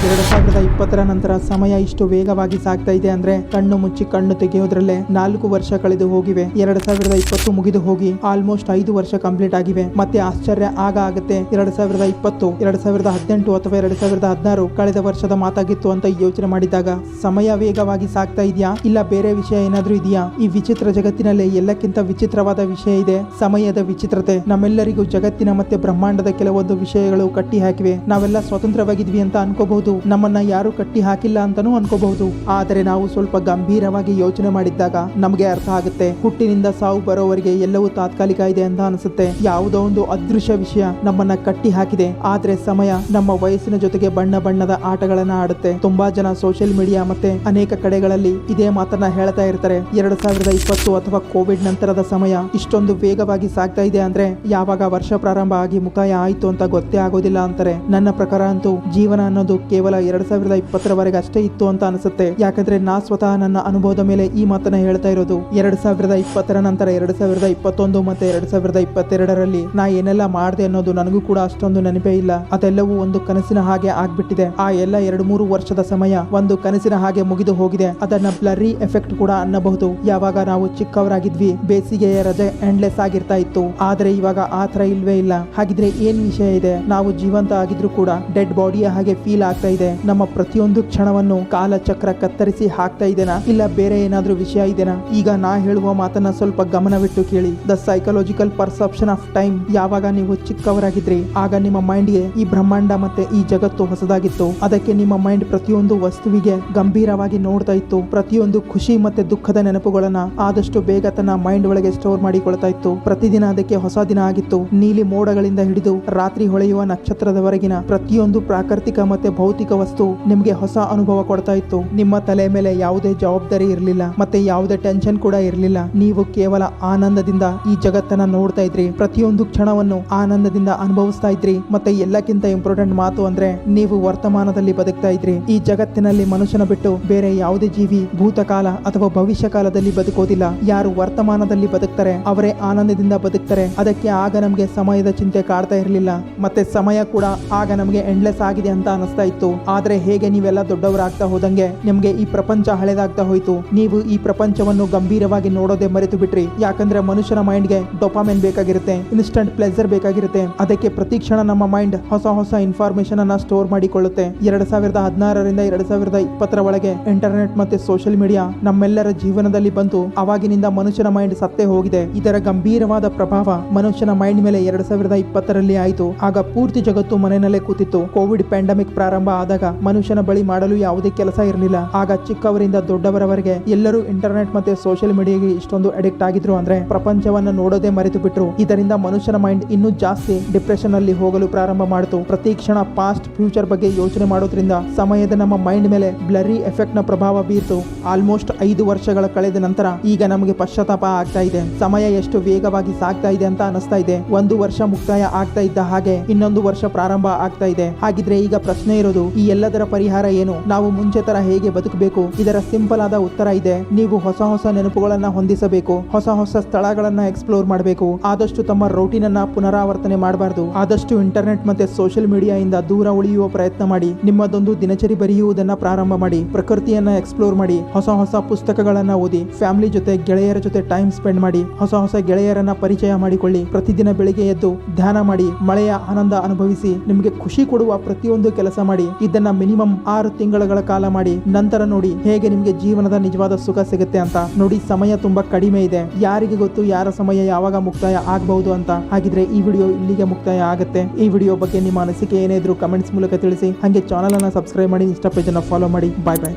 2020 ನಂತರ ಸಮಯ ಇಷ್ಟು ವೇಗವಾಗಿ ಸಾಗ್ತಾ ಇದೆ ಅಂದ್ರೆ ಕಣ್ಣು ಮುಚ್ಚಿ ಕಣ್ಣು ತೆಗೆಯೋದ್ರಲ್ಲೇ 4 ವರ್ಷ ಕಳೆದು ಹೋಗಿವೆ. 2020 ಮುಗಿದು ಹೋಗಿ ಆಲ್ಮೋಸ್ಟ್ 5 ವರ್ಷ ಕಂಪ್ಲೀಟ್ ಆಗಿವೆ. ಮತ್ತೆ ಆಶ್ಚರ್ಯ ಆಗುತ್ತೆ 2020, 2018 ಅಥವಾ 2016 ಕಳೆದ ವರ್ಷದ ಮಾತಾಗಿತ್ತು ಅಂತ ಯೋಚನೆ ಮಾಡಿದಾಗ ಸಮಯ ವೇಗವಾಗಿ ಸಾಗ್ತಾ ಇದೆಯಾ ಇಲ್ಲ ಬೇರೆ ವಿಷಯ ಏನಾದ್ರೂ ಇದೆಯಾ? ಈ ವಿಚಿತ್ರ ಜಗತ್ತಿನಲ್ಲಿ ಎಲ್ಲಕ್ಕಿಂತ ವಿಚಿತ್ರವಾದ ವಿಷಯ ಇದೆ, ಸಮಯದ ವಿಚಿತ್ರತೆ. ನಮ್ಮೆಲ್ಲರಿಗೂ ಜಗತ್ತಿನ ಮತ್ತೆ ಬ್ರಹ್ಮಾಂಡದ ಕೆಲವೊಂದು ವಿಷಯಗಳು ಕಟ್ಟಿ ಹಾಕಿವೆ. ನಾವೆಲ್ಲ ಸ್ವತಂತ್ರವಾಗಿದ್ವಿ ಅಂತ ಅನ್ಕೋಬಹುದು, ನಮ್ಮನ್ನ ಯಾರು ಕಟ್ಟಿ ಹಾಕಿಲ್ಲ ಅಂತಾನೂ ಅನ್ಕೋಬಹುದು. ಆದರೆ ನಾವು ಸ್ವಲ್ಪ ಗಂಭೀರವಾಗಿ ಯೋಚನೆ ಮಾಡಿದ್ದಾಗ ನಮಗೆ ಅರ್ಥ ಆಗುತ್ತೆ, ಹುಟ್ಟಿನಿಂದ ಸಾವು ಬರೋವರೆಗೆ ಎಲ್ಲವೂ ತಾತ್ಕಾಲಿಕ ಇದೆ ಅಂತ ಅನಿಸುತ್ತೆ. ಯಾವುದೋ ಒಂದು ಅದೃಶ್ಯ ವಿಷಯ ನಮ್ಮನ್ನ ಕಟ್ಟಿ ಹಾಕಿದೆ. ಆದ್ರೆ ಸಮಯ ನಮ್ಮ ವಯಸ್ಸಿನ ಜೊತೆಗೆ ಬಣ್ಣ ಬಣ್ಣದ ಆಟಗಳನ್ನ ಆಡುತ್ತೆ. ತುಂಬಾ ಜನ ಸೋಷಿಯಲ್ ಮೀಡಿಯಾ ಮತ್ತೆ ಅನೇಕ ಕಡೆಗಳಲ್ಲಿ ಇದೇ ಮಾತನ್ನ ಹೇಳ್ತಾ ಇರ್ತಾರೆ. 2020 ಅಥವಾ ಕೋವಿಡ್ ನಂತರದ ಸಮಯ ಇಷ್ಟೊಂದು ವೇಗವಾಗಿ ಸಾಗ್ತಾ ಇದೆ ಅಂದ್ರೆ ಯಾವಾಗ ವರ್ಷ ಪ್ರಾರಂಭ ಆಗಿ ಮುಕ್ತಾಯ ಆಯ್ತು ಅಂತ ಗೊತ್ತೇ ಆಗೋದಿಲ್ಲ ಅಂತಾರೆ. ನನ್ನ ಪ್ರಕಾರ ಅಂತೂ ಜೀವನ ಅನ್ನೋದು ಕೇವಲ 2020 ಅಷ್ಟೇ ಇತ್ತು ಅಂತ ಅನಿಸುತ್ತೆ. ಯಾಕಂದ್ರೆ ನಾ ಸ್ವತಃ ನನ್ನ ಅನುಭವದ ಮೇಲೆ ಈ ಮಾತನ್ನ ಹೇಳ್ತಾ ಇರೋದು. 2020 ನಂತರ 2021 ಮತ್ತೆ 2022 ನಾ ಏನೆಲ್ಲ ಮಾಡಿದೆ ಅನ್ನೋದು ನನಗೂ ಕೂಡ ಅಷ್ಟೊಂದು ನೆನಪೇ ಇಲ್ಲ. ಅದೆಲ್ಲವೂ ಒಂದು ಕನಸಿನ ಹಾಗೆ ಆಗ್ಬಿಟ್ಟಿದೆ. ಆ ಎಲ್ಲ 2-3 ವರ್ಷದ ಸಮಯ ಒಂದು ಕನಸಿನ ಹಾಗೆ ಮುಗಿದು ಹೋಗಿದೆ. ಅದನ್ನ ಬ್ಲರಿ ಎಫೆಕ್ಟ್ ಕೂಡ ಅನ್ನಬಹುದು. ಯಾವಾಗ ನಾವು ಚಿಕ್ಕವರಾಗಿದ್ವಿ ಬೇಸಿಗೆಯ ರಜೆ ಎಂಡ್ಲೆಸ್ ಆಗಿರ್ತಾ ಇತ್ತು. ಆದ್ರೆ ಇವಾಗ ಆ ತರ ಇಲ್ವೇ ಇಲ್ಲ. ಹಾಗಿದ್ರೆ ಏನ್ ವಿಷಯ ಇದೆ? ನಾವು ಜೀವಂತ ಆಗಿದ್ರು ಕೂಡ ಡೆಡ್ ಬಾಡಿಯ ಹಾಗೆ ಫೀಲ್ ಆಗ್ತಾ ಇದೆ. ನಮ್ಮ ಪ್ರತಿಯೊಂದು ಕ್ಷಣವನ್ನು ಕಾಲಚಕ್ರ ಕತ್ತರಿಸಿ ಹಾಕ್ತಾ ಇದೆನಾ ಇಲ್ಲ ಬೇರೆ ಏನಾದ್ರೂ ವಿಷಯ ಇದೆನಾ? ಈಗ ನಾ ಹೇಳುವ ಮಾತನ್ನ ಸ್ವಲ್ಪ ಗಮನವಿಟ್ಟು ಕೇಳಿ. The psychological perception of time. ಯಾವಾಗ ನೀವು ಚಿಕ್ಕವರಾಗಿದ್ರಿ ಆಗ ನಿಮ್ಮ ಮೈಂಡ್ಗೆ ಈ ಬ್ರಹ್ಮಾಂಡ ಮತ್ತೆ ಈ ಜಗತ್ತು ಹೊಸದಾಗಿತ್ತು. ಅದಕ್ಕೆ ನಿಮ್ಮ ಮೈಂಡ್ ಪ್ರತಿಯೊಂದು ವಸ್ತುವಿಗೆ ಗಂಭೀರವಾಗಿ ನೋಡ್ತಾ ಇತ್ತು. ಪ್ರತಿಯೊಂದು ಖುಷಿ ಮತ್ತೆ ದುಃಖದ ನೆನಪುಗಳನ್ನ ಆದಷ್ಟು ಬೇಗ ತನ್ನ ಮೈಂಡ್ ಒಳಗೆ ಸ್ಟೋರ್ ಮಾಡಿಕೊಳ್ತಾ ಇತ್ತು. ಪ್ರತಿದಿನ ಅದಕ್ಕೆ ಹೊಸ ದಿನ ಆಗಿತ್ತು. ನೀಲಿ ಮೋಡಗಳಿಂದ ಹಿಡಿದು ರಾತ್ರಿ ಹೊಳೆಯುವ ನಕ್ಷತ್ರದವರೆಗಿನ ಪ್ರತಿಯೊಂದು ಪ್ರಾಕೃತಿಕ ಮತ್ತೆ ಭೌತಿಕ ವಸ್ತು ನಿಮ್ಗೆ ಹೊಸ ಅನುಭವ ಕೊಡ್ತಾ ಇತ್ತು. ನಿಮ್ಮ ತಲೆ ಮೇಲೆ ಯಾವುದೇ ಜವಾಬ್ದಾರಿ ಇರಲಿಲ್ಲ ಮತ್ತೆ ಯಾವುದೇ ಟೆನ್ಷನ್ ಕೂಡ ಇರಲಿಲ್ಲ. ನೀವು ಕೇವಲ ಆನಂದದಿಂದ ಈ ಜಗತ್ತನ್ನ ನೋಡ್ತಾ ಇದ್ರಿ. ಪ್ರತಿಯೊಂದು ಕ್ಷಣವನ್ನು ಆನಂದದಿಂದ ಅನುಭವಿಸ್ತಾ ಇದ್ರಿ. ಮತ್ತೆ ಎಲ್ಲಕ್ಕಿಂತ ಇಂಪಾರ್ಟೆಂಟ್ ಮಾತು ಅಂದ್ರೆ ನೀವು ವರ್ತಮಾನದಲ್ಲಿ ಬದುಕ್ತಾ ಇದ್ರಿ. ಈ ಜಗತ್ತಿನಲ್ಲಿ ಮನುಷ್ಯನ ಬಿಟ್ಟು ಬೇರೆ ಯಾವುದೇ ಜೀವಿ ಭೂತಕಾಲ ಅಥವಾ ಭವಿಷ್ಯ ಕಾಲದಲ್ಲಿ ಬದುಕೋದಿಲ್ಲ. ಯಾರು ವರ್ತಮಾನದಲ್ಲಿ ಬದುಕ್ತಾರೆ ಅವರೇ ಆನಂದದಿಂದ ಬದುಕ್ತಾರೆ. ಅದಕ್ಕೆ ಆಗ ನಮ್ಗೆ ಸಮಯದ ಚಿಂತೆ ಕಾಡ್ತಾ ಇರಲಿಲ್ಲ. ಮತ್ತೆ ಸಮಯ ಕೂಡ ಆಗ ನಮ್ಗೆ ಎಂಡ್ಲೆಸ್ ಆಗಿದೆ ಅಂತ ಅನಿಸ್ತಾ ಇತ್ತು. ಆದ್ರೆ ಹೇಗೆ ನೀವೆಲ್ಲ ದೊಡ್ಡವರಾಗ್ತಾ ಹೋದಂಗೆ ನಿಮ್ಗೆ ಈ ಪ್ರಪಂಚ ಹಳೆದಾಗ್ತಾ ಹೋಯ್ತು. ನೀವು ಈ ಪ್ರಪಂಚವನ್ನು ಗಂಭೀರವಾಗಿ ನೋಡೋದೇ ಮರೆತು ಬಿಟ್ರಿ. ಯಾಕಂದ್ರೆ ಮನುಷ್ಯನ ಮೈಂಡ್ಗೆ ಡೋಪಾಮೈನ್ ಬೇಕಾಗಿರುತ್ತೆ, ಇನ್ಸ್ಟಂಟ್ ಪ್ಲೆಜರ್ ಬೇಕಾಗಿರುತ್ತೆ. ಅದಕ್ಕೆ ಪ್ರತಿ ಕ್ಷಣ ನಮ್ಮ ಮೈಂಡ್ ಹೊಸ ಇನ್ಫಾರ್ಮೇಶನ್ ಅನ್ನ ಸ್ಟೋರ್ ಮಾಡಿಕೊಳ್ಳುತ್ತೆ. 2016 ರಿಂದ 2020 ಒಳಗೆ ಇಂಟರ್ನೆಟ್ ಮತ್ತೆ ಸೋಷಿಯಲ್ ಮೀಡಿಯಾ ನಮ್ಮೆಲ್ಲರ ಜೀವನದಲ್ಲಿ ಬಂತು. ಅವಾಗಿನಿಂದ ಮನುಷ್ಯನ ಮೈಂಡ್ ಸತ್ತೇ ಹೋಗಿದೆ. ಇದರ ಗಂಭೀರವಾದ ಪ್ರಭಾವ ಮನುಷ್ಯನ ಮೈಂಡ್ ಮೇಲೆ 2020 ಆಯಿತು. ಆಗ ಪೂರ್ತಿ ಜಗತ್ತು ಮನೆಯಲ್ಲೇ ಕೂತಿತ್ತು. ಕೋವಿಡ್ ಪ್ಯಾಂಡಮಿಕ್ ಪ್ರಾರಂಭ ಆದಾಗ ಮನುಷ್ಯನ ಬಳಿ ಮಾಡಲು ಯಾವುದೇ ಕೆಲಸ ಇರಲಿಲ್ಲ. ಆಗ ಚಿಕ್ಕವರಿಂದ ದೊಡ್ಡವರವರೆಗೆ ಎಲ್ಲರೂ ಇಂಟರ್ನೆಟ್ ಮತ್ತೆ ಸೋಷಿಯಲ್ ಮೀಡಿಯಾಗೆ ಇಷ್ಟೊಂದು ಅಡಿಕ್ಟ್ ಆಗಿದ್ರು ಅಂದ್ರೆ ಪ್ರಪಂಚವನ್ನು ನೋಡೋದೇ ಮರೆತು ಬಿಟ್ರು. ಇದರಿಂದ ಮನುಷ್ಯನ ಮೈಂಡ್ ಇನ್ನೂ ಜಾಸ್ತಿ ಡಿಪ್ರೆಷನ್ ಅಲ್ಲಿ ಹೋಗಲು ಪ್ರಾರಂಭ ಮಾಡಿತು. ಪ್ರತಿ ಕ್ಷಣ ಪಾಸ್ಟ್ ಫ್ಯೂಚರ್ ಬಗ್ಗೆ ಯೋಚನೆ ಮಾಡೋದ್ರಿಂದ ಸಮಯದ ನಮ್ಮ ಮೈಂಡ್ ಮೇಲೆ ಬ್ಲರಿ ಎಫೆಕ್ಟ್ ನ ಪ್ರಭಾವ ಬೀರ್ತು. ಆಲ್ಮೋಸ್ಟ್ 5 ವರ್ಷಗಳ ಕಳೆದ ನಂತರ ಈಗ ನಮಗೆ ಪಶ್ಚಾತ್ತಾಪ ಆಗ್ತಾ ಇದೆ. ಸಮಯ ಎಷ್ಟು ವೇಗವಾಗಿ ಸಾಗ್ತಾ ಇದೆ ಅಂತ ಅನಿಸ್ತಾ ಇದೆ. 1 ವರ್ಷ ಮುಕ್ತಾಯ ಆಗ್ತಾ ಇದ್ದ ಹಾಗೆ ಇನ್ನೊಂದು ವರ್ಷ ಪ್ರಾರಂಭ ಆಗ್ತಾ ಇದೆ. ಹಾಗಿದ್ರೆ ಈಗ ಪ್ರಶ್ನೆ ಇರೋದು, ಈ ಎಲ್ಲದರ ಪರಿಹಾರ ಏನು? ನಾವು ಮುಂಚೆ ತರ ಹೇಗೆ ಬದುಕಬೇಕು? ಇದರ ಸಿಂಪಲ್ ಆದ ಉತ್ತರ ಇದೆ. ನೀವು ಹೊಸ ನೆನಪುಗಳನ್ನ ಹೊಂದಿಸಬೇಕು. ಹೊಸ ಸ್ಥಳಗಳನ್ನ ಎಕ್ಸ್ಪ್ಲೋರ್ ಮಾಡಬೇಕು. ಆದಷ್ಟು ತಮ್ಮ ರೂಟೀನ್ ಅನ್ನ ಪುನರಾವರ್ತನೆ ಮಾಡಬಾರ್ದು. ಆದಷ್ಟು ಇಂಟರ್ನೆಟ್ ಮತ್ತೆ ಸೋಷಿಯಲ್ ಮೀಡಿಯಾ ಇಂದ ದೂರ ಉಳಿಯುವ ಪ್ರಯತ್ನ ಮಾಡಿ. ನಿಮ್ಮದೊಂದು ದಿನಚರಿ ಬರೆಯುವುದನ್ನ ಪ್ರಾರಂಭ ಮಾಡಿ. ಪ್ರಕೃತಿಯನ್ನ ಎಕ್ಸ್ಪ್ಲೋರ್ ಮಾಡಿ. ಹೊಸ ಪುಸ್ತಕಗಳನ್ನ ಓದಿ. ಫ್ಯಾಮಿಲಿ ಜೊತೆ ಗೆಳೆಯರ ಜೊತೆ ಟೈಮ್ ಸ್ಪೆಂಡ್ ಮಾಡಿ. ಹೊಸ ಗೆಳೆಯರನ್ನ ಪರಿಚಯ ಮಾಡಿಕೊಳ್ಳಿ. ಪ್ರತಿದಿನ ಬೆಳಿಗ್ಗೆ ಎದ್ದು ಧ್ಯಾನ ಮಾಡಿ. ಮಳೆಯ ಆನಂದ ಅನುಭವಿಸಿ. ನಿಮಗೆ ಖುಷಿ ಕೊಡುವ ಪ್ರತಿಯೊಂದು ಕೆಲಸ ಮಾಡಿ. ಇದನ್ನ ಮಿನಿಮಮ್ 6 ತಿಂಗಳ ಕಾಲ ಮಾಡಿ. ನಂತರ ನೋಡಿ ಹೇಗೆ ನಿಮ್ಗೆ ಜೀವನದ ನಿಜವಾದ ಸುಖ ಸಿಗುತ್ತೆ ಅಂತ. ನೋಡಿ, ಸಮಯ ತುಂಬಾ ಕಡಿಮೆ ಇದೆ. ಯಾರಿಗೆ ಗೊತ್ತು ಯಾರ ಸಮಯ ಯಾವಾಗ ಮುಕ್ತಾಯ ಆಗಬಹುದು ಅಂತ. ಹಾಗಿದ್ರೆ ಈ ವಿಡಿಯೋ ಇಲ್ಲಿಗೆ ಮುಕ್ತಾಯ ಆಗುತ್ತೆ. ಈ ವಿಡಿಯೋ ಬಗ್ಗೆ ನಿಮ್ಮ ಅನಿಸಿಕೆ ಏನೇ ಇದ್ರೂ ಕಮೆಂಟ್ಸ್ ಮೂಲಕ ತಿಳಿಸಿ. ಹಾಗೆ ಚಾನಲ್ ಅನ್ನ ಸಬ್ಸ್ಕ್ರೈಬ್ ಮಾಡಿ, ಇನ್ಸ್ಟಾ ಪೇಜ್ ಅನ್ನ ಫಾಲೋ ಮಾಡಿ. ಬಾಯ್.